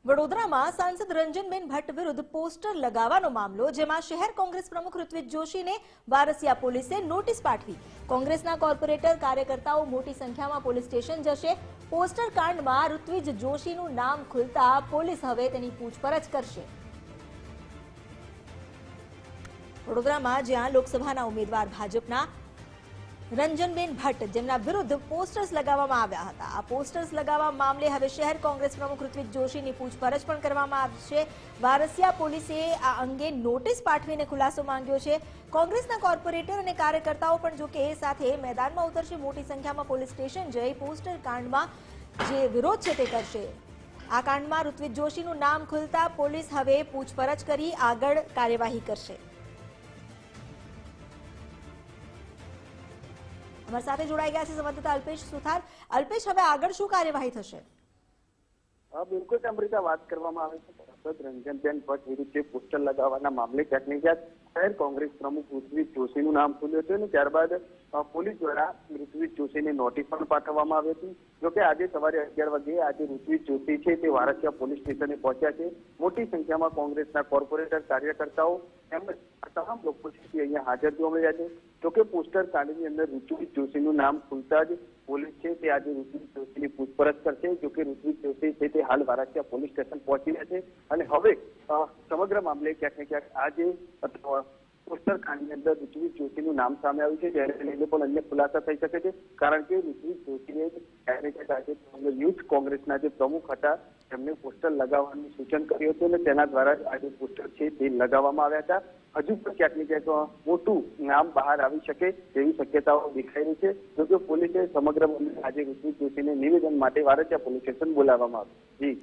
વડોદરામાં સાંસદ રંજનબેન ભટ્ટ વિરુદ્ધ પોસ્ટર લગાવવાનો મામલો, જેમાં શહેર કોંગ્રેસ પ્રમુખ ઋત્વિજ જોશીને વારસિયા પોલીસે નોટિસ પાઠવી। કોંગ્રેસના કોર્પોરેટર કાર્યકર્તાઓ મોટી સંખ્યામાં પોલીસ સ્ટેશન જશે। પોસ્ટર કાંડમાં ઋત્વિજ જોશીનું નામ ખુલતા પોલીસ હવે તેની પૂછપરછ કરશે। વડોદરામાં જ્યાં લોકસભાના ઉમેદવાર ભાજપના રંજનબેન ભટ્ટ, જેમના વિરુદ્ધ પોસ્ટર્સ લગાવવામાં આવ્યા હતા, આ પોસ્ટર્સ લગાવવા મામલે હવે શહેર કોંગ્રેસ પ્રમુખ ઋત્વિજ જોશીની પૂછપરછ પણ કરવામાં આવશે। વારસિયા પોલીસે આ અંગે નોટિસ પાઠવીને ખુલાસો માંગ્યો છે। કોંગ્રેસના કોર્પોરેટર અને કાર્યકર્તાઓ પણ જો કે એ સાથે મેદાનમાં ઉતરશે। મોટી સંખ્યામાં પોલીસ સ્ટેશન જઈ પોસ્ટર કાંડમાં જે વિરોધ છે તે કરશે। આ કાંડમાં ઋત્વિજ જોશીનું નામ ખુલતા પોલીસ હવે પૂછપરછ કરી આગળ કાર્યવાહી કરશે। અમારી સાથે જોડાઈ ગયા છે સંવાદદાતા અલ્પેશ સુથાર। અલ્પેશ, હવે આગળ શું કાર્યવાહી થશે? બિલકુલ અમૃતા, વાત કરવામાં આવે છે સાંસદ રંજનબેન ભટ્ટ વિરુદ્ધ પોસ્ટર લગાવવાના મામલે ક્યાંક ને ક્યાંક શહેર કોંગ્રેસ પ્રમુખ ઋત્વિજ જોશીનું નામ ખુલ્યું હતું અને ત્યારબાદ પોલીસ દ્વારા ઋત્વિજ જોશીને નોટિસ પણ પાઠવવામાં આવી હતી। જોકે આજે સવારે 11 વાગે આજે ઋત્વિજ જોશી છે તે વારસિયા પોલીસ સ્ટેશને પહોંચ્યા છે। મોટી સંખ્યામાં કોંગ્રેસના કોર્પોરેટર, કાર્યકર્તાઓ તેમજ તમામ લોકો છે અહીંયા હાજર જોવા મળ્યા છે। જોકે પોસ્ટર કાંડની અંદર ઋત્વિજ જોશીનું નામ ખુલતા જ પોલીસ છે તે આજે ઋત્વિજ જોશીની પૂછપરછ કરશે। જોકે ઋત્વિજ જોશી છે તે હાલ વારસિયા પોલીસ સ્ટેશન પહોંચી રહ્યા છે અને હવે સમગ્ર મામલે ક્યાંક ને ક્યાંક આજે પોસ્ટર કાંડની અંદર ઋત્વિજ જોશીનું નામ સામે આવ્યું છે, જેને લઈને પણ અન્ય ખુલાસા થઈ શકે છે। કારણ કે ઋત્વિજ જોશીએ ક્યાંક ને ક્યાંક આજે યુથ કોંગ્રેસના જે પ્રમુખ હતા તેમને પોસ્ટર લગાવવાનું સૂચન કર્યું હતું અને તેના દ્વારા જ આજે પોસ્ટર છે તે લગાવવામાં આવ્યા હતા। હજુ પણ ક્યાંક ને ક્યાંક મોટું નામ બહાર આવી શકે તેવી શક્યતાઓ દેખાઈ રહી છે। જોકે પોલીસે સમગ્ર મામલે આજે ઋત્વિજ જોશીને નિવેદન માટે વારસિયા પોલીસ સ્ટેશન બોલાવવામાં આવ્યું।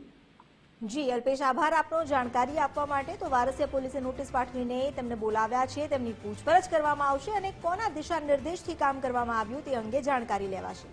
જી અલ્પેશ, આભાર આપનો જાણકારી આપવા માટે। તો વારસિયા પોલીસે નોટિસ પાઠવીને તેમને બોલાવ્યા છે, તેમની પૂછપરછ કરવામાં આવશે અને કોના દિશા નિર્દેશથી કામ કરવામાં આવ્યું તે અંગે જાણકારી લેવાશે।